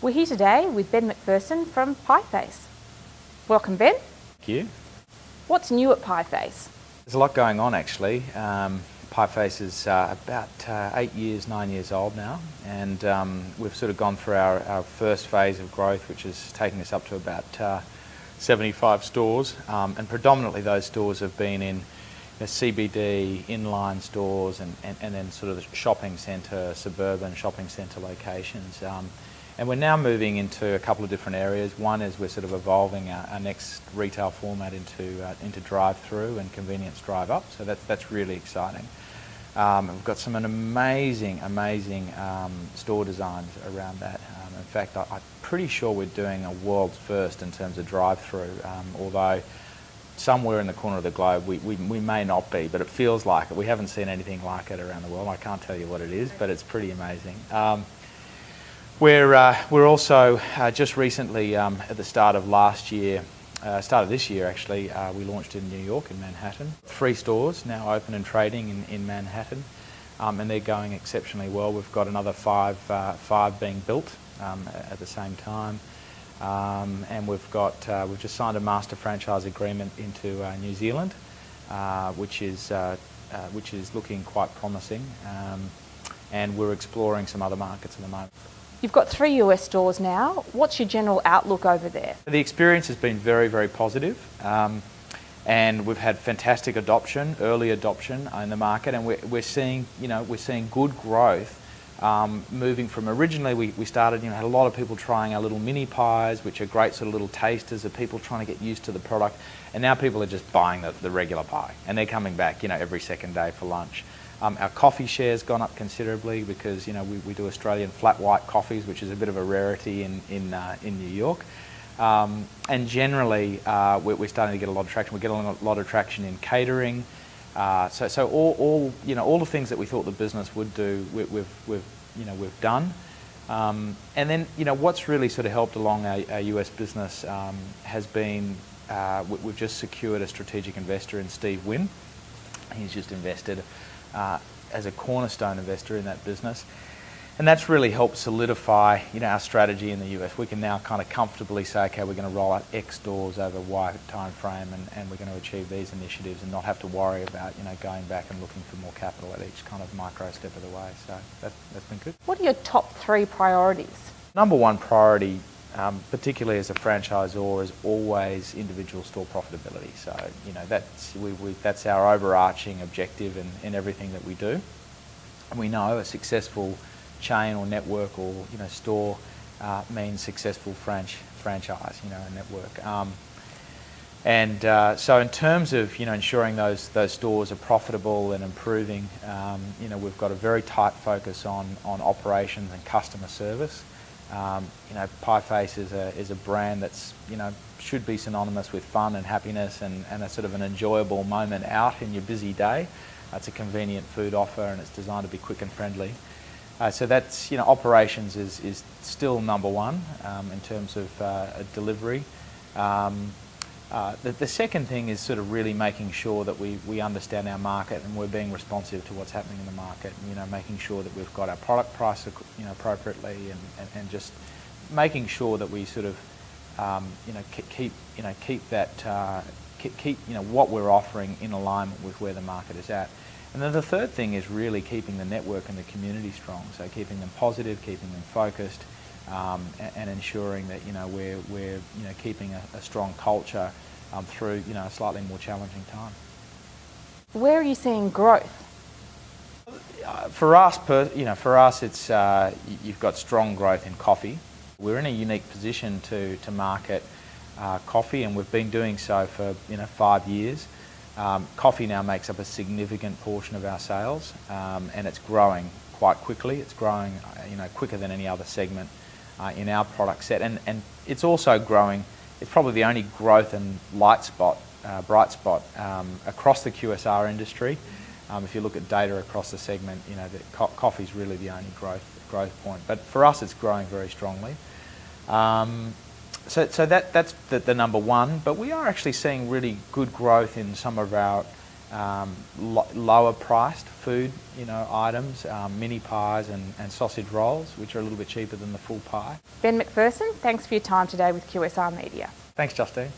We're here today with Ben McPherson from Pieface. Welcome, Ben. Thank you. What's new at Pieface? There's a lot going on actually. Pieface is about 9 years old now, and we've sort of gone through our first phase of growth, which is taking us up to about 75 stores, and predominantly those stores have been in CBD, inline stores, and then sort of the shopping centre, suburban shopping centre locations. And we're now moving into a couple of different areas. One is we're sort of evolving our next retail format into drive-through and convenience drive-up, so that's really exciting. We've got some amazing store designs around that. In fact, I'm pretty sure we're doing a world's first in terms of drive-through, although somewhere in the corner of the globe we may not be, but it feels like it. We haven't seen anything like it around the world. I can't tell you what it is, but it's pretty amazing. We're also just recently, at the start of this year actually, we launched in New York, in Manhattan. 3 stores now open and trading in Manhattan, and they're going exceptionally well. We've got another five being built at the same time, and we've just signed a master franchise agreement into New Zealand, which is looking quite promising, and we're exploring some other markets at the moment. You've got 3 US stores now. What's your general outlook over there? The experience has been very positive, and we've had fantastic early adoption in the market, and we're seeing good growth. Moving from originally, we started, had a lot of people trying our little mini pies, which are great sort of little tasters of people trying to get used to the product, and now people are just buying the regular pie, and they're coming back, every second day for lunch. Our coffee share's gone up considerably because we do Australian flat white coffees, which is a bit of a rarity in New York, and generally we're starting to get a lot of traction. We're getting a lot of traction in catering. So all the things that we thought the business would do, we've done. And then what's really sort of helped along our US business has been we've just secured a strategic investor in Steve Wynn. He's just invested as a cornerstone investor in that business, and that's really helped solidify our strategy in the US. We can now kind of comfortably say, okay, we're going to roll out X stores over Y time frame, and we're going to achieve these initiatives and not have to worry about going back and looking for more capital at each kind of micro step of the way. So that's been good. What are your top 3 priorities? Number 1 priority, particularly as a franchisor, is always individual store profitability. So that's our overarching objective in everything that we do. And we know a successful chain or network or store means successful franchise, a network. So in terms of ensuring those stores are profitable and improving, we've got a very tight focus on operations and customer service. Pieface is a brand that's should be synonymous with fun and happiness and a sort of an enjoyable moment out in your busy day. It's a convenient food offer, and it's designed to be quick and friendly. So that's operations is still number 1 in terms of delivery. The second thing is sort of really making sure that we understand our market and we're being responsive to what's happening in the market. Making sure that we've got our product priced appropriately, and just making sure that we sort of keep what we're offering in alignment with where the market is at. And then the third thing is really keeping the network and the community strong. So keeping them positive, keeping them focused, and ensuring that we're keeping a strong culture through a slightly more challenging time. Where are you seeing growth? For us, it's you've got strong growth in coffee. We're in a unique position to market coffee, and we've been doing so for 5 years. Coffee now makes up a significant portion of our sales, and it's growing quite quickly. It's growing quicker than any other segment in our product set, and it's also growing. It's probably the only growth and bright spot across the QSR industry. If you look at data across the segment, coffee is really the only growth point. But for us, it's growing very strongly. So that's the number 1. But we are actually seeing really good growth in some of our lower priced food, items, mini pies and sausage rolls, which are a little bit cheaper than the full pie. Ben McPherson, thanks for your time today with QSR Media. Thanks, Justine.